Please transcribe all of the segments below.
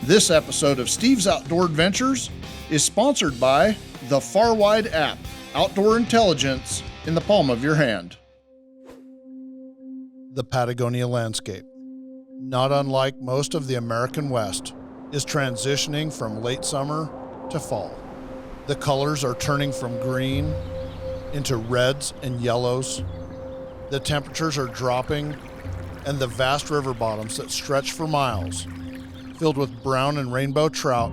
This episode of Steve's Outdoor Adventures is sponsored by the Farwide app, outdoor intelligence in the palm of your hand. The Patagonia landscape, not unlike most of the American West, is transitioning from late summer to fall. The colors are turning from green into reds and yellows. The temperatures are dropping, and the vast river bottoms that stretch for miles, filled with brown and rainbow trout,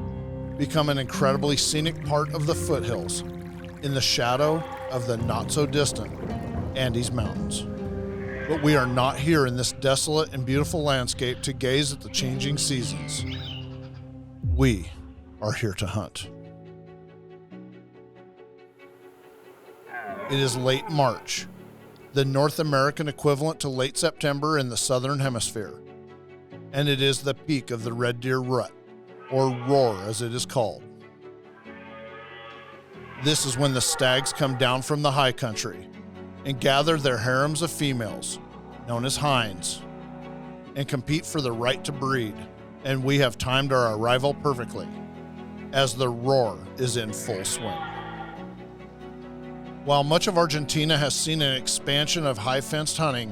become an incredibly scenic part of the foothills in the shadow of the not-so-distant Andes Mountains. But we are not here in this desolate and beautiful landscape to gaze at the changing seasons. We are here to hunt. It is late March, the North American equivalent to late September in the Southern Hemisphere, and it is the peak of the red deer rut, or roar as it is called. This is when the stags come down from the high country and gather their harems of females, known as hinds, and compete for the right to breed, and we have timed our arrival perfectly, as the roar is in full swing. While much of Argentina has seen an expansion of high-fenced hunting,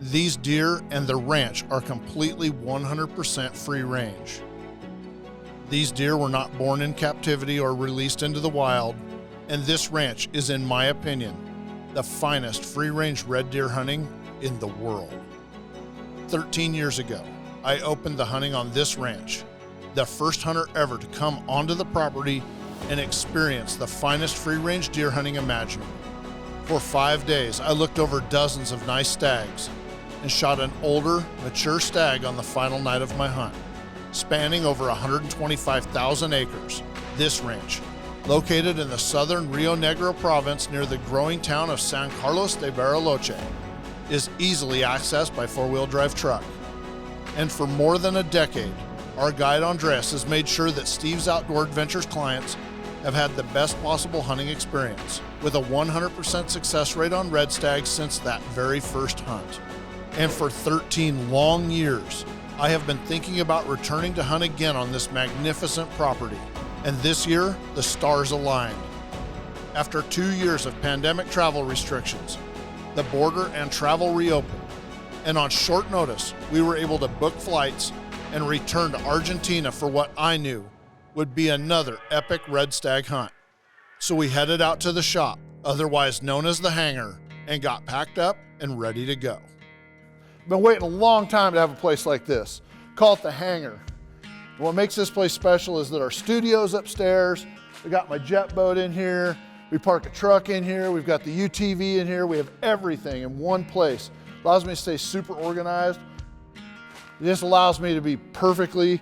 these deer and the ranch are completely 100% free range. These deer were not born in captivity or released into the wild, and this ranch is, in my opinion, the finest free-range red deer hunting in the world. 13 years ago, I opened the hunting on this ranch, the first hunter ever to come onto the property and experience the finest free-range deer hunting imaginable. For 5 days, I looked over dozens of nice stags and shot an older, mature stag on the final night of my hunt, spanning over 125,000 acres. This ranch, located in the southern Rio Negro province near the growing town of San Carlos de Bariloche, is easily accessed by four-wheel drive truck. And for more than a decade, our guide Andres has made sure that Steve's Outdoor Adventures clients have had the best possible hunting experience, with a 100% success rate on red stags since that very first hunt. And for 13 long years, I have been thinking about returning to hunt again on this magnificent property. And this year, the stars aligned. After 2 years of pandemic travel restrictions, the border and travel reopened. And on short notice, we were able to book flights and return to Argentina for what I knew would be another epic red stag hunt. So we headed out to the shop, otherwise known as the hangar, and got packed up and ready to go. Been waiting a long time to have a place like this. Call it the hangar. What makes this place special is that our studio's upstairs. We got my jet boat in here. We park a truck in here. We've got the UTV in here. We have everything in one place. Allows me to stay super organized. It just allows me to be perfectly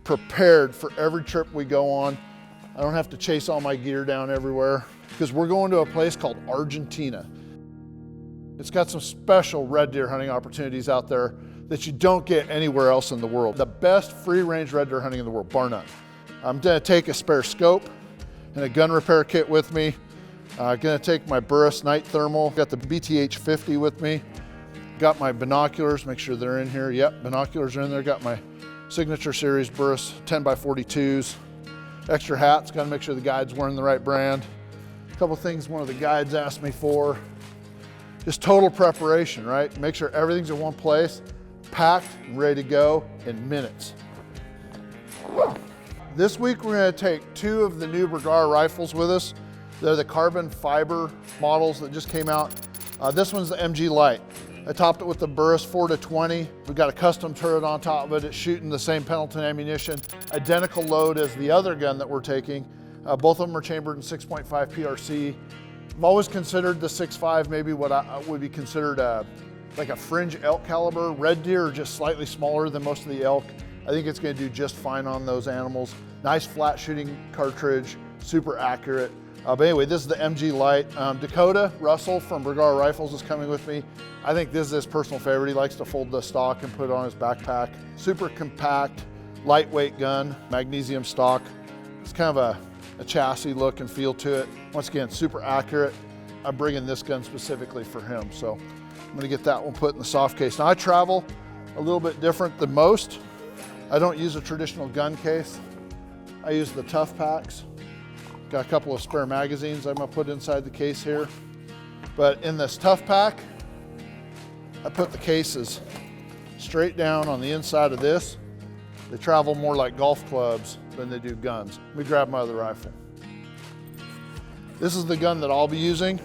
prepared for every trip we go on. I don't have to chase all my gear down everywhere because we're going to a place called Argentina. It's got some special red deer hunting opportunities out there that you don't get anywhere else in the world. The best free-range red deer hunting in the world, bar none. I'm gonna take a spare scope and a gun repair kit with me. Gonna take my Burris night thermal. Got the BTH-50 with me. Got my binoculars, make sure they're in here. Yep, binoculars are in there. Got my Signature Series Burris 10x42s. Extra hats, gotta make sure the guide's wearing the right brand. A couple things one of the guides asked me for. Just total preparation, right? Make sure everything's in one place, packed and ready to go in minutes. This week we're gonna take 2 of the new Bergara rifles with us. They're the carbon fiber models that just came out. This one's the MG Light. I topped it with the Burris 4-20. We've got a custom turret on top of it. It's shooting the same Pendleton ammunition, identical load as the other gun that we're taking. Both of them are chambered in 6.5 PRC. I've always considered the 6.5 maybe what would be considered like a fringe elk caliber. Red deer are just slightly smaller than most of the elk. I think it's gonna do just fine on those animals. Nice flat shooting cartridge, super accurate. But anyway, this is the MG Light. Dakota Russell from Bergara Rifles is coming with me. I think this is his personal favorite. He likes to fold the stock and put it on his backpack. Super compact, lightweight gun, magnesium stock. It's kind of a chassis look and feel to it. Once again, super accurate. I'm bringing this gun specifically for him. So I'm gonna get that one put in the soft case. Now I travel a little bit different than most. I don't use a traditional gun case. I use the Tough Packs. Got a couple of spare magazines I'm gonna put inside the case here. But in this Tough Pack, I put the cases straight down on the inside of this. They travel more like golf clubs than they do guns. Let me grab my other rifle. This is the gun that I'll be using.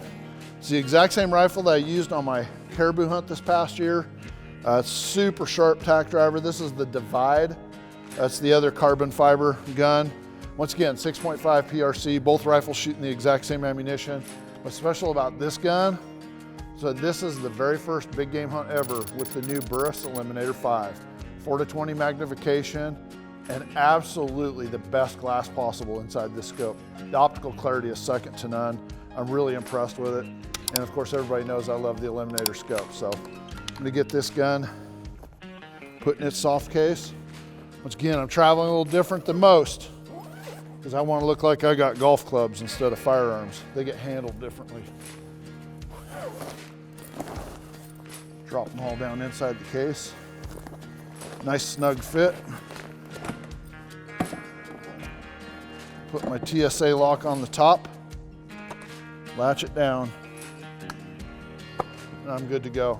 It's the exact same rifle that I used on my caribou hunt this past year. It's super sharp tack driver. This is the Divide. That's the other carbon fiber gun. Once again, 6.5 PRC, both rifles shooting the exact same ammunition. What's special about this gun, so this is the very first big game hunt ever with the new Burris Eliminator 5. 4:20 magnification, and absolutely the best glass possible inside this scope. The optical clarity is second to none. I'm really impressed with it. And of course, everybody knows I love the Eliminator scope. So I'm gonna get this gun, put in its soft case. Once again, I'm traveling a little different than most because I want to look like I got golf clubs instead of firearms. They get handled differently. Drop them all down inside the case. Nice snug fit. Put my TSA lock on the top, latch it down, and I'm good to go.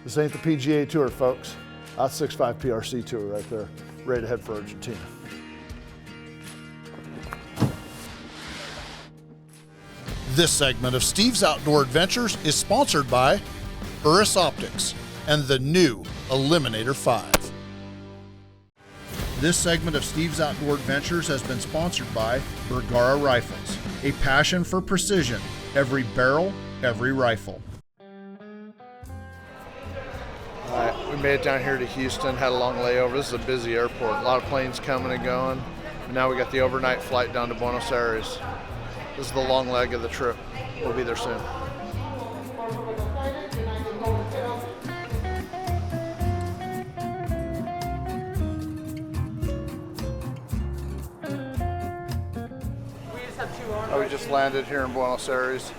This ain't the PGA Tour, folks. That's 6.5 PRC Tour right there, ready to head for Argentina. This segment of Steve's Outdoor Adventures is sponsored by Burris Optics and the new Eliminator 5. This segment of Steve's Outdoor Adventures has been sponsored by Bergara Rifles, a passion for precision, every barrel, every rifle. All right, we made it down here to Houston, had a long layover. This is a busy airport, a lot of planes coming and going. And now we got the overnight flight down to Buenos Aires. This is the long leg of the trip. We'll be there soon. We just landed here in Buenos Aires.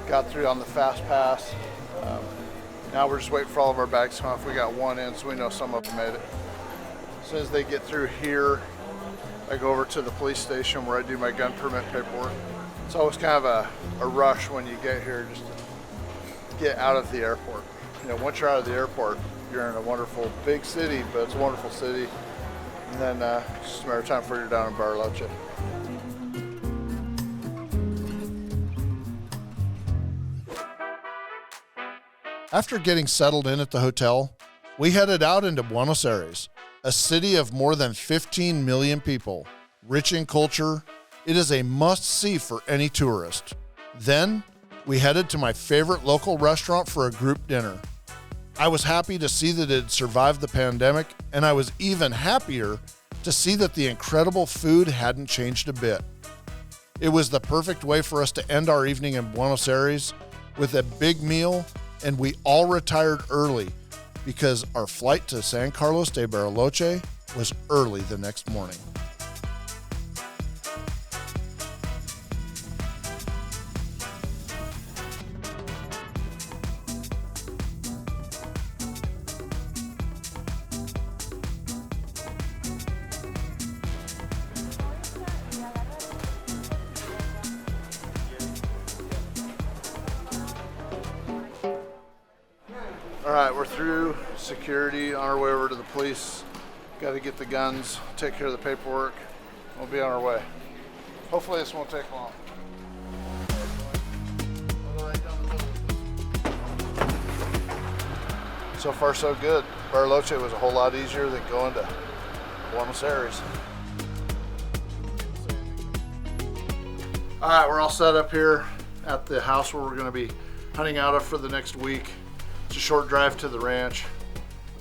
Got through on the fast pass. Now we're just waiting for all of our bags to come off. We got one in, so we know some of them made it. As soon as they get through here, I go over to the police station where I do my gun permit paperwork. It's always kind of a rush when you get here just to get out of the airport. You know, once you're out of the airport, you're in a wonderful big city, but it's a wonderful city. And then it's just a matter of time before you're down in Bariloche. After getting settled in at the hotel, we headed out into Buenos Aires, a city of more than 15 million people, rich in culture. It is a must-see for any tourist. Then, we headed to my favorite local restaurant for a group dinner. I was happy to see that it had survived the pandemic, and I was even happier to see that the incredible food hadn't changed a bit. It was the perfect way for us to end our evening in Buenos Aires with a big meal, and we all retired early because our flight to San Carlos de Bariloche was early the next morning. All right, we're through security, on our way over to the police. Got to get the guns, take care of the paperwork. We'll be on our way. Hopefully this won't take long. So far so good. Bariloche was a whole lot easier than going to Buenos Aires. All right, we're all set up here at the house where we're going to be hunting out of for the next week. It's a short drive to the ranch,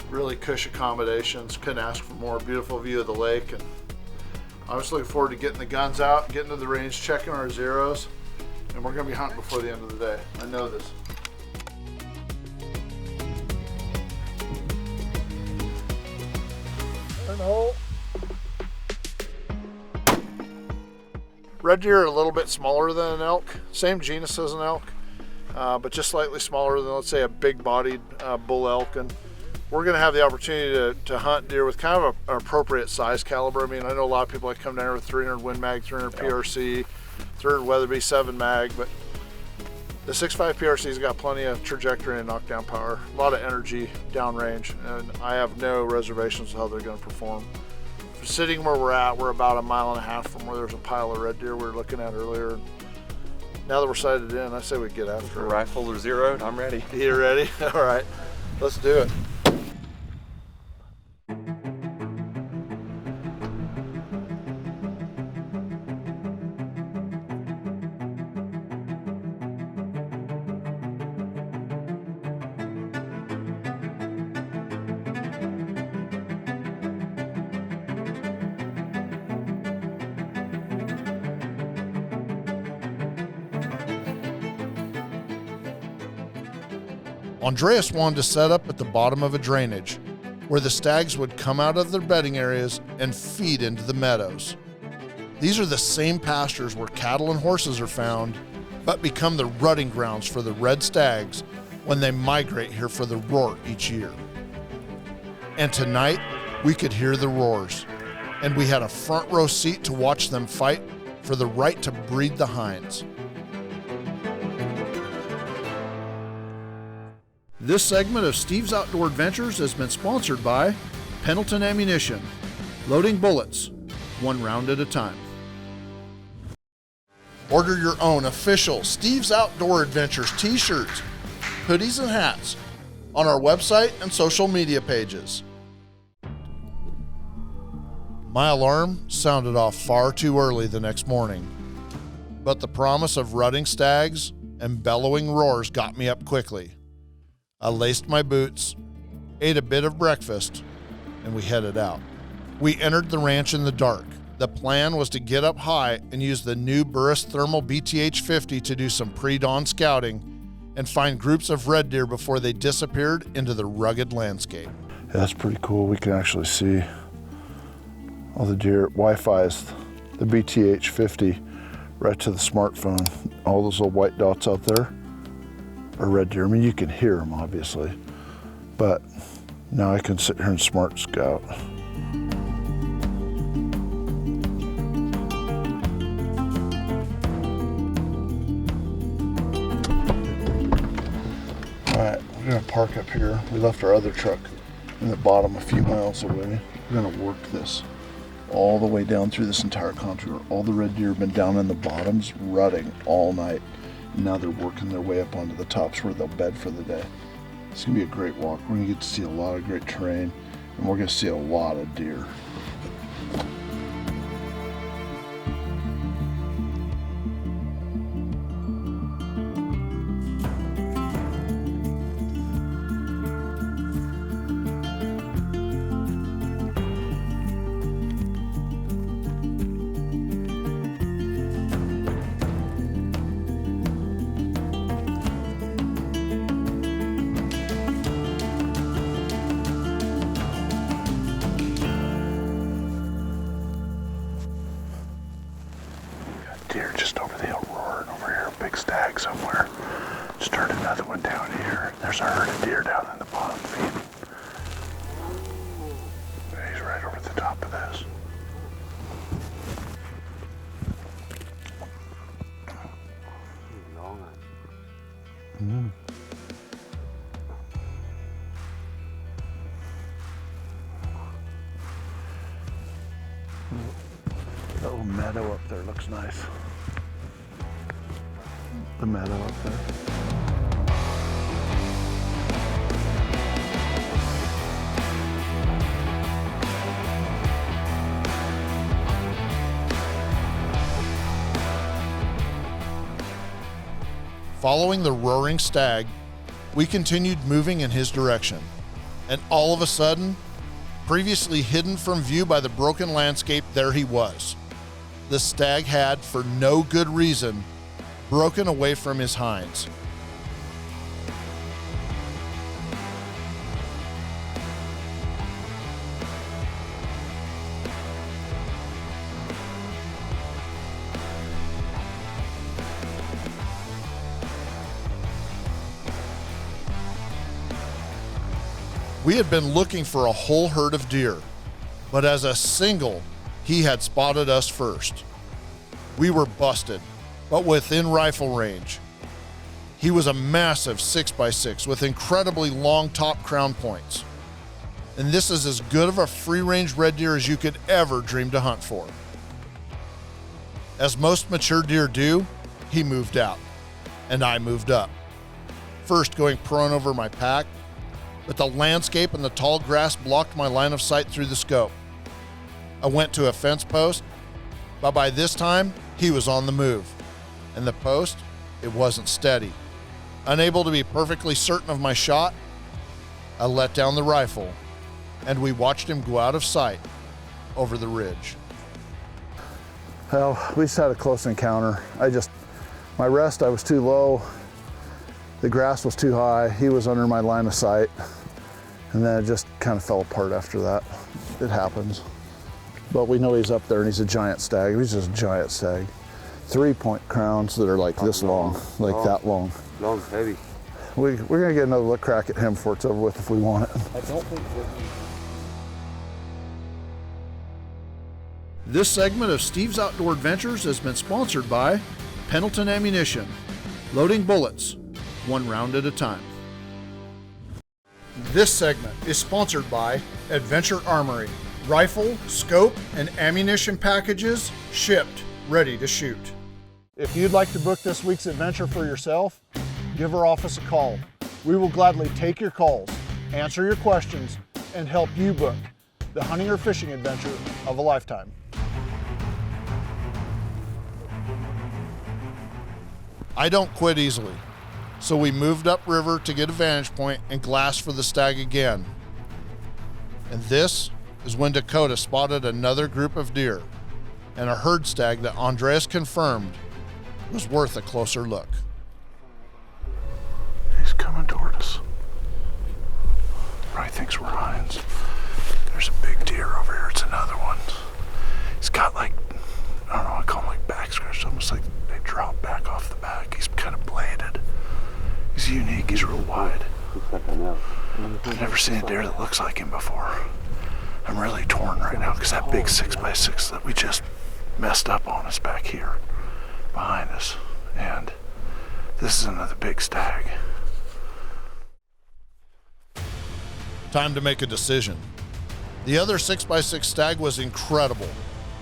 really cush accommodations, couldn't ask for more. Beautiful view of the lake, and I'm just looking forward to getting the guns out, getting to the range, checking our zeros, and we're gonna be hunting before the end of the day. I know this. Red deer are a little bit smaller than an elk, same genus as an elk. But just slightly smaller than, let's say, a big-bodied bull elk. And we're going to have the opportunity to hunt deer with kind of an appropriate size caliber. I mean, I know a lot of people that come down here with 300 Win Mag, 300 PRC, 300 Weatherby 7 Mag, but the 6.5 PRC's got plenty of trajectory and knockdown power, a lot of energy downrange, and I have no reservations of how they're going to perform. Sitting where we're at, we're about 1.5 miles from where there's a pile of red deer we were looking at earlier. Now that we're sighted in, I say we get after it. Rifles are zeroed, I'm ready. You ready? All right, let's do it. Andreas wanted to set up at the bottom of a drainage where the stags would come out of their bedding areas and feed into the meadows. These are the same pastures where cattle and horses are found, but become the rutting grounds for the red stags when they migrate here for the roar each year. And tonight, we could hear the roars, and we had a front row seat to watch them fight for the right to breed the hinds. This segment of Steve's Outdoor Adventures has been sponsored by Pendleton Ammunition, loading bullets, one round at a time. Order your own official Steve's Outdoor Adventures t-shirts, hoodies, and hats on our website and social media pages. My alarm sounded off far too early the next morning, but the promise of rutting stags and bellowing roars got me up quickly. I laced my boots, ate a bit of breakfast, and we headed out. We entered the ranch in the dark. The plan was to get up high and use the new Burris Thermal BTH-50 to do some pre-dawn scouting and find groups of red deer before they disappeared into the rugged landscape. Yeah, that's pretty cool. We can actually see all the deer. Wi-Fi's the BTH-50 right to the smartphone. All those little white dots out there are red deer. I mean, you can hear them, obviously, but now I can sit here and smart scout. All right, we're gonna park up here. We left our other truck in the bottom a few miles away. We're gonna work this all the way down through this entire contour. All the red deer have been down in the bottoms rutting all night. Now they're working their way up onto the tops where they'll bed for the day. It's gonna be a great walk. We're gonna get to see a lot of great terrain, and we're gonna see a lot of deer. Deer just over the hill roaring over here, big stag somewhere. Just heard another one down here. There's a herd of deer down in the bottom feeding. He's right over the top of this. Mm. That little meadow up there looks nice. The meadow up there. Following the roaring stag, we continued moving in his direction, and all of a sudden, previously hidden from view by the broken landscape, there he was. The stag had, for no good reason, broken away from his hinds. We had been looking for a whole herd of deer, but as a single, he had spotted us first. We were busted, but within rifle range. He was a massive 6x6 with incredibly long top crown points. And this is as good of a free-range red deer as you could ever dream to hunt for. As most mature deer do, he moved out, and I moved up. First going prone over my pack, but the landscape and the tall grass blocked my line of sight through the scope. I went to a fence post, but by this time, he was on the move, and the post, it wasn't steady. Unable to be perfectly certain of my shot, I let down the rifle, and we watched him go out of sight over the ridge. Well, we just had a close encounter. My rest, I was too low. The grass was too high. He was under my line of sight. And then it just kind of fell apart after that. It happens. But we know he's up there and he's a giant stag. He's just a giant stag. 3-point crowns that are like this long, that long. Long, heavy. We're gonna get another look crack at him before it's over with if we want it. I don't think that. This segment of Steve's Outdoor Adventures has been sponsored by Pendleton Ammunition, loading bullets, one round at a time. This segment is sponsored by Adventure Armory, rifle, scope, and ammunition packages shipped, ready to shoot. If you'd like to book this week's adventure for yourself, give our office a call. We will gladly take your calls, answer your questions, and help you book the hunting or fishing adventure of a lifetime. I don't quit easily, so we moved upriver to get a vantage point and glass for the stag again. And this is when Dakota spotted another group of deer and a herd stag that Andreas confirmed was worth a closer look. He's coming toward us. Probably thinks we're hinds. There's a big deer over here. It's another one. He's got I don't know, I call them like back scratches, almost like they drop back off the back. He's kind of bladed. He's unique. He's real wide. I've never seen a deer that looks like him before. I'm really torn right now because that big 6x6 that we just messed up on is back here behind us. And this is another big stag. Time to make a decision. The other 6x6 stag was incredible,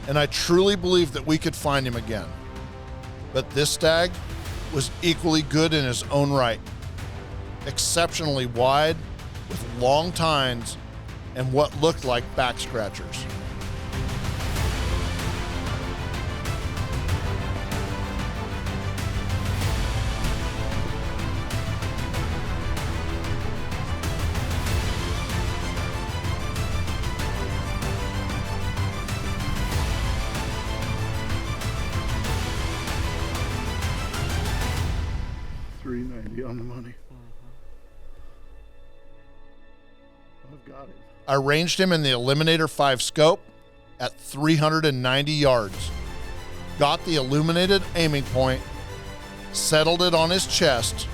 and I truly believed that we could find him again. But this stag was equally good in his own right. Exceptionally wide, with long tines, and what looked like back scratchers. $390 on the money. I've got it. I ranged him in the Eliminator 5 scope at 390 yards. Got the illuminated aiming point, settled it on his chest,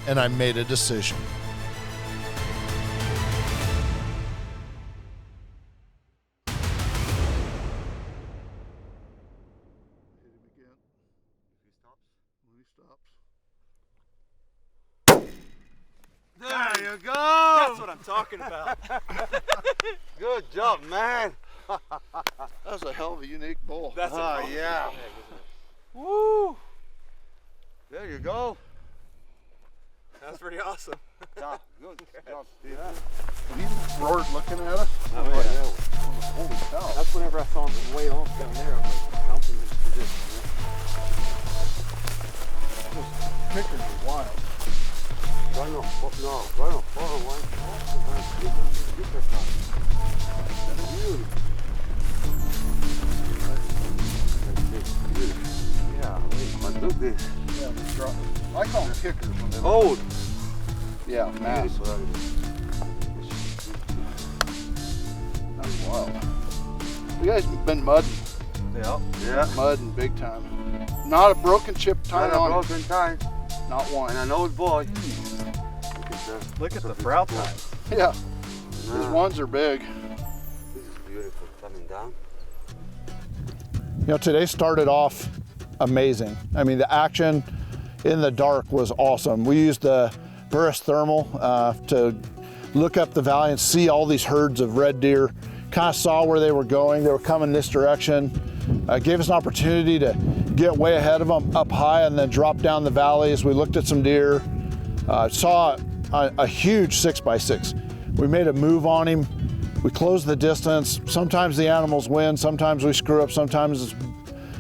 and I made a decision. Hit him again. When he stops. There you go! That's what I'm talking about. Good job, man. That was a hell of a unique bull. That's Oh, yeah. Woo! There you go. That's pretty awesome. Yeah, good job, Steve. When he roared looking at us, Oh, yeah. holy cow. That's whenever I saw him way off down there. I was like, bouncing in his position. Those pickers are wild. Right on, right on, far away. Yeah, but look this. Yeah, they drop. I call them kickers when they Old. Yeah, mass. That's wild. You guys been mudding. Yeah. Yeah. Mudding big time. Not a broken chip tine Not a on broken time. it. Not one. And an old boy. Look at the brow tines. Yeah, these ones are big. This is beautiful coming down. You know, today started off amazing. I mean, the action in the dark was awesome. We used the burst thermal to look up the valley and see all these herds of red deer. Kind of saw where they were going. They were coming this direction. Gave us an opportunity to get way ahead of them up high and then drop down the valleys. We looked at some deer. Saw a huge 6x6. We made a move on him. We closed the distance. Sometimes the animals win, sometimes we screw up, sometimes it's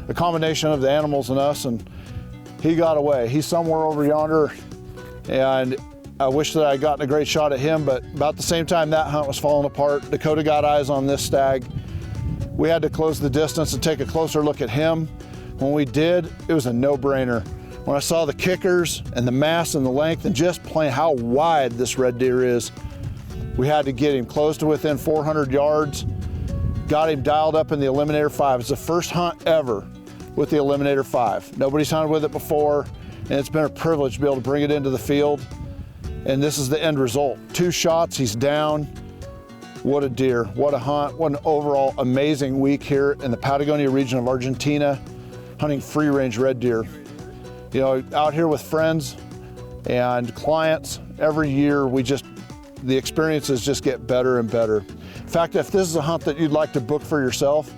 a combination of the animals and us, and he got away. He's somewhere over yonder, and I wish that I had gotten a great shot at him, but about the same time that hunt was falling apart, Dakota got eyes on this stag. We had to close the distance and take a closer look at him. When we did, it was a no-brainer. When I saw the kickers and the mass and the length and just plain how wide this red deer is, we had to get him close to within 400 yards, got him dialed up in the Eliminator 5. It's the first hunt ever with the Eliminator 5. Nobody's hunted with it before, and it's been a privilege to be able to bring it into the field. And this is the end result. 2 shots, he's down. What a deer, what a hunt, what an overall amazing week here in the Patagonia region of Argentina, hunting free range red deer. You know, out here with friends and clients, every year the experiences just get better and better. In fact, if this is a hunt that you'd like to book for yourself,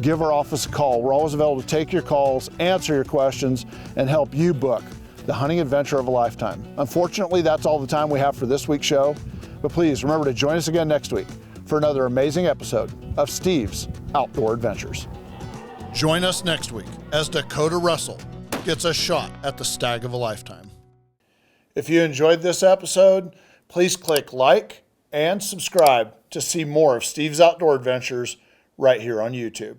give our office a call. We're always available to take your calls, answer your questions, and help you book the hunting adventure of a lifetime. Unfortunately, that's all the time we have for this week's show, but please remember to join us again next week for another amazing episode of Steve's Outdoor Adventures. Join us next week as Dakota Russell gets a shot at the stag of a lifetime. If you enjoyed this episode, please click like and subscribe to see more of Steve's Outdoor Adventures right here on YouTube.